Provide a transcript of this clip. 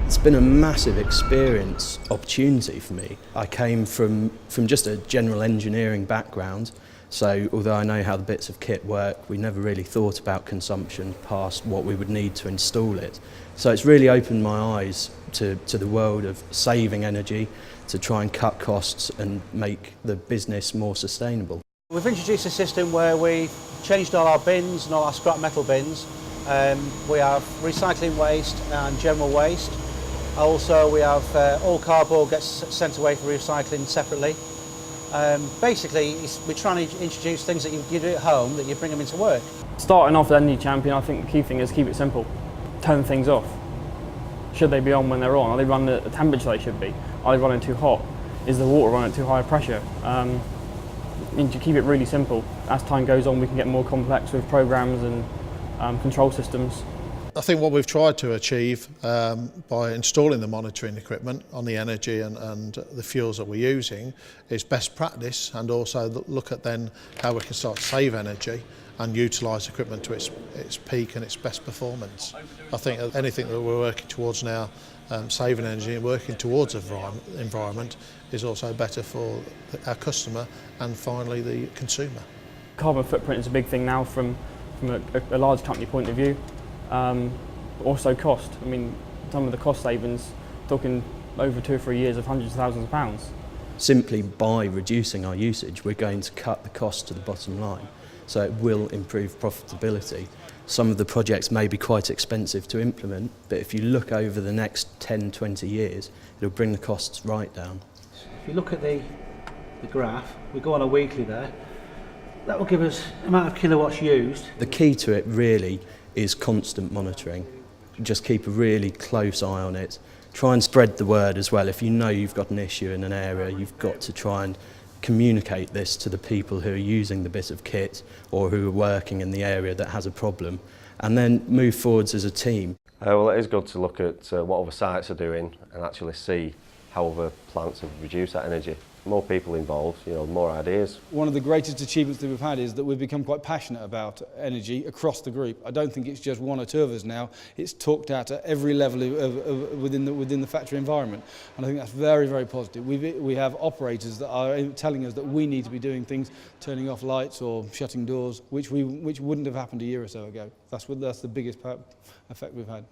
It's been a massive experience opportunity for me. I came from just a general engineering background, so although I know how the bits of kit work, we never really thought about consumption past what we would need to install it. So it's really opened my eyes to the world of saving energy, to try and cut costs and make the business more sustainable. We've introduced a system where we changed all our bins and all our scrap metal bins. We have recycling waste and general waste. Also, we have all cardboard gets sent away for recycling separately. Basically, we're trying to introduce things that you do at home that you bring them into work. Starting off as energy champion, I think the key thing is keep it simple. Turn things off. Should they be on when they're on? Are they running at the temperature they should be? Are they running too hot? Is the water running at too high a pressure? And to keep it really simple. As time goes on, we can get more complex with programs and control systems. I think what we've tried to achieve by installing the monitoring equipment on the energy and the fuels that we're using is best practice, and also look at then how we can start to save energy and utilise equipment to its peak and its best performance. I think anything that we're working towards now, saving energy and working towards environment, is also better for our customer and finally the consumer. Carbon footprint is a big thing now from a large company point of view. Also cost. I mean, some of the cost savings, talking over 2 or 3 years of hundreds of thousands of pounds. Simply by reducing our usage, we're going to cut the cost to the bottom line. So it will improve profitability. Some of the projects may be quite expensive to implement, but if you look over the next 10, 20 years, it'll bring the costs right down. If you look at the graph, we go on a weekly there, that will give us the amount of kilowatts used. The key to it really is constant monitoring. Just keep a really close eye on it. Try and spread the word as well. If you know you've got an issue in an area, you've got to try and communicate this to the people who are using the bit of kit or who are working in the area that has a problem, and then move forwards as a team. Well, it is good to look at what other sites are doing and actually see how other plants have reduced that energy. More people involved, more ideas. One of the greatest achievements that we've had is that we've become quite passionate about energy across the group. I don't think it's just 1 or 2 of us now. It's talked at every level within the factory environment, and I think that's very, very positive. We have operators that are telling us that we need to be doing things, turning off lights or shutting doors, which wouldn't have happened a year or so ago. That's the biggest effect we've had.